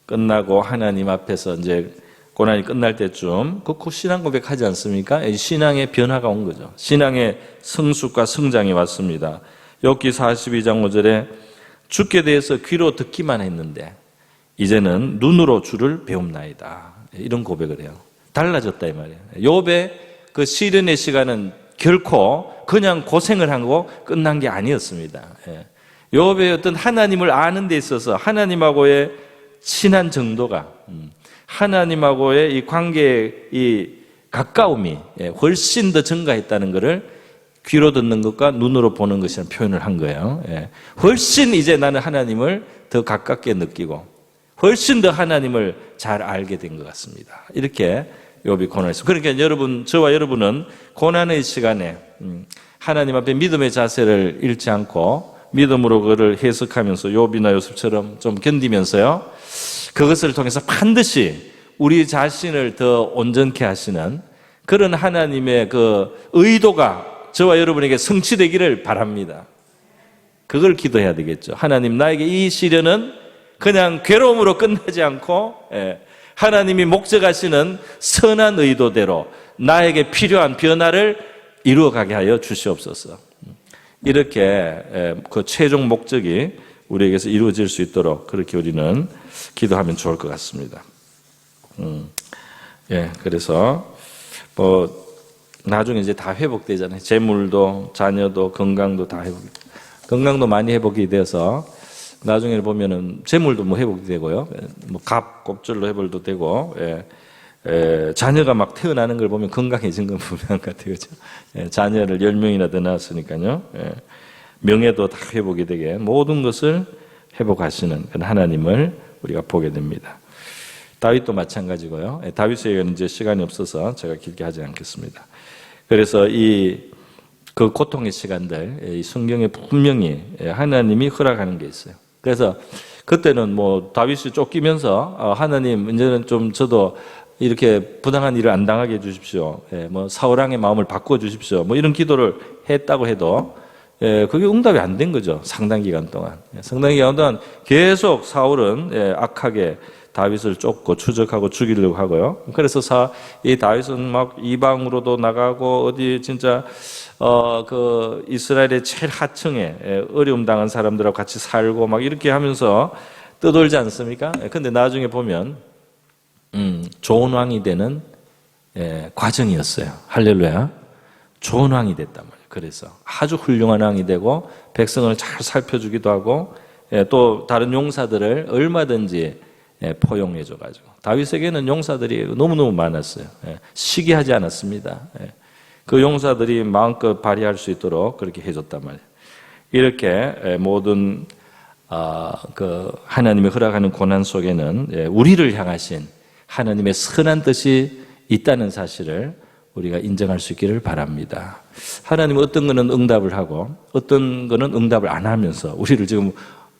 끝나고 하나님 앞에서 이제 고난이 끝날 때쯤 그 신앙 고백하지 않습니까? 신앙의 변화가 온 거죠. 신앙의 성숙과 성장이 왔습니다. 욥기 42장 5절에 주께 대해서 귀로 듣기만 했는데 이제는 눈으로 주를 배움나이다. 이런 고백을 해요. 달라졌다 이 말이에요. 욥의 그 시련의 시간은 결코 그냥 고생을 하고 끝난 게 아니었습니다. 욥의 어떤 하나님을 아는 데 있어서 하나님하고의 친한 정도가, 하나님하고의 이 관계의 이 가까움이 훨씬 더 증가했다는 것을 귀로 듣는 것과 눈으로 보는 것이라는 표현을 한 거예요. 훨씬 이제 나는 하나님을 더 가깝게 느끼고 훨씬 더 하나님을 잘 알게 된 것 같습니다. 이렇게 욥이 고난했어요. 그러니까 여러분, 저와 여러분은 고난의 시간에 하나님 앞에 믿음의 자세를 잃지 않고 믿음으로 그를 해석하면서 욥이나 요셉처럼 좀 견디면서요, 그것을 통해서 반드시 우리 자신을 더 온전케 하시는 그런 하나님의 그 의도가 저와 여러분에게 성취되기를 바랍니다. 그걸 기도해야 되겠죠. 하나님, 나에게 이 시련은 그냥 괴로움으로 끝나지 않고 하나님이 목적하시는 선한 의도대로 나에게 필요한 변화를 이루어가게 하여 주시옵소서. 이렇게 그 최종 목적이 우리에게서 이루어질 수 있도록 그렇게 우리는 기도하면 좋을 것 같습니다. 그래서 나중에 이제 다 회복되잖아요. 재물도, 자녀도, 건강도 다 건강도 많이 회복이 돼서 나중에 보면은 재물도 뭐 회복이 되고요. 뭐 곱절로 회복도 되고, 자녀가 막 태어나는 걸 보면 건강해진 건 분명한 것 같아요. 그렇죠? 자녀를 10명이나 더 낳았으니까요. 명예도 다 회복이 되게 모든 것을 회복하시는 그런 하나님을 우리가 보게 됩니다. 다윗도 마찬가지고요. 다윗에게는 이제 시간이 없어서 제가 길게 하지 않겠습니다. 그래서 그 고통의 시간들, 이 성경에 분명히 하나님이 허락하는 게 있어요. 그래서 그때는 뭐 다윗이 쫓기면서 하나님 이제는 좀 저도 이렇게 부당한 일을 안 당하게 해주십시오. 뭐 사울왕의 마음을 바꿔 주십시오. 뭐 이런 기도를 했다고 해도 그게 응답이 안 된 거죠. 상당 기간 동안. 상당 기간 동안 계속 사울은 악하게 다윗을 쫓고 추적하고 죽이려고 하고요. 그래서 이 다윗은 막 이방으로도 나가고 어디 진짜 그 이스라엘의 제일 하층에 어려움 당한 사람들하고 같이 살고 막 이렇게 하면서 떠돌지 않습니까? 근데 나중에 보면 좋은 왕이 되는 과정이었어요. 할렐루야. 좋은 왕이 됐단 말이에요. 그래서 아주 훌륭한 왕이 되고 백성을 잘 살펴주기도 하고 또 다른 용사들을 얼마든지 포용해 줘가지고 다윗에게는 용사들이 너무너무 많았어요. 시기하지 않았습니다. 그 용사들이 마음껏 발휘할 수 있도록 그렇게 해줬단 말이에요. 이렇게 모든 그 하나님이 허락하는 고난 속에는 우리를 향하신 하나님의 선한 뜻이 있다는 사실을 우리가 인정할 수 있기를 바랍니다. 하나님은 어떤 거는 응답을 하고 어떤 거는 응답을 안 하면서 우리를 지금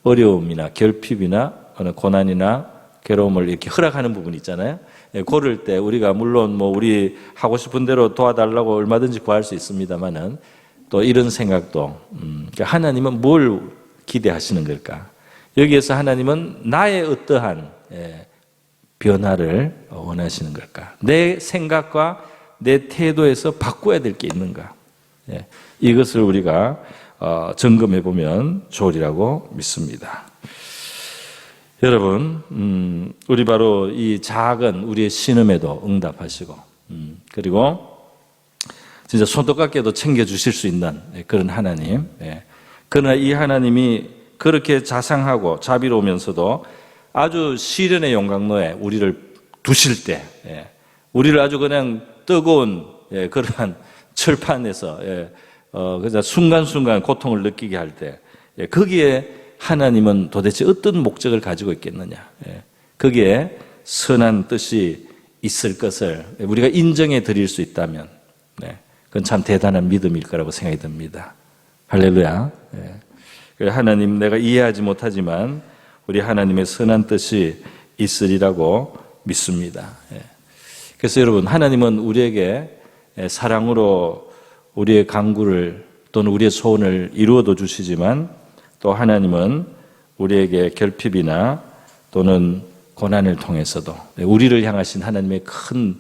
어려움이나 결핍이나 고난이나 괴로움을 이렇게 허락하는 부분이 있잖아요. 그럴 때 우리가 물론 뭐 우리 하고 싶은 대로 도와달라고 얼마든지 구할 수 있습니다만은 또 이런 생각도 하나님은 뭘 기대하시는 걸까? 여기에서 하나님은 나의 어떠한 변화를 원하시는 걸까? 내 생각과 내 태도에서 바꿔야 될 게 있는가? 이것을 우리가 점검해 보면 좋으리라고 믿습니다. 여러분, 우리 바로 이 작은 우리의 신음에도 응답하시고, 그리고 진짜 손톱깎이도 챙겨주실 수 있는 그런 하나님. 그러나 이 하나님이 그렇게 자상하고 자비로우면서도 아주 시련의 용광로에 우리를 두실 때, 우리를 아주 그냥 뜨거운 그러한 철판에서 그냥 순간순간 고통을 느끼게 할 때, 거기에 하나님은 도대체 어떤 목적을 가지고 있겠느냐? 거기에 선한 뜻이 있을 것을 우리가 인정해 드릴 수 있다면, 그건 참 대단한 믿음일 거라고 생각이 듭니다. 할렐루야. 하나님, 내가 이해하지 못하지만 우리 하나님의 선한 뜻이 있으리라고 믿습니다. 그래서 여러분, 하나님은 우리에게 사랑으로 우리의 간구를 또는 우리의 소원을 이루어도 주시지만 또 하나님은 우리에게 결핍이나 또는 고난을 통해서도 우리를 향하신 하나님의 큰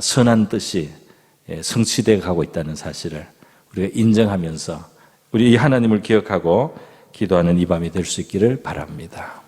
선한 뜻이 성취되어 가고 있다는 사실을 우리가 인정하면서 우리 이 하나님을 기억하고 기도하는 이 밤이 될 수 있기를 바랍니다.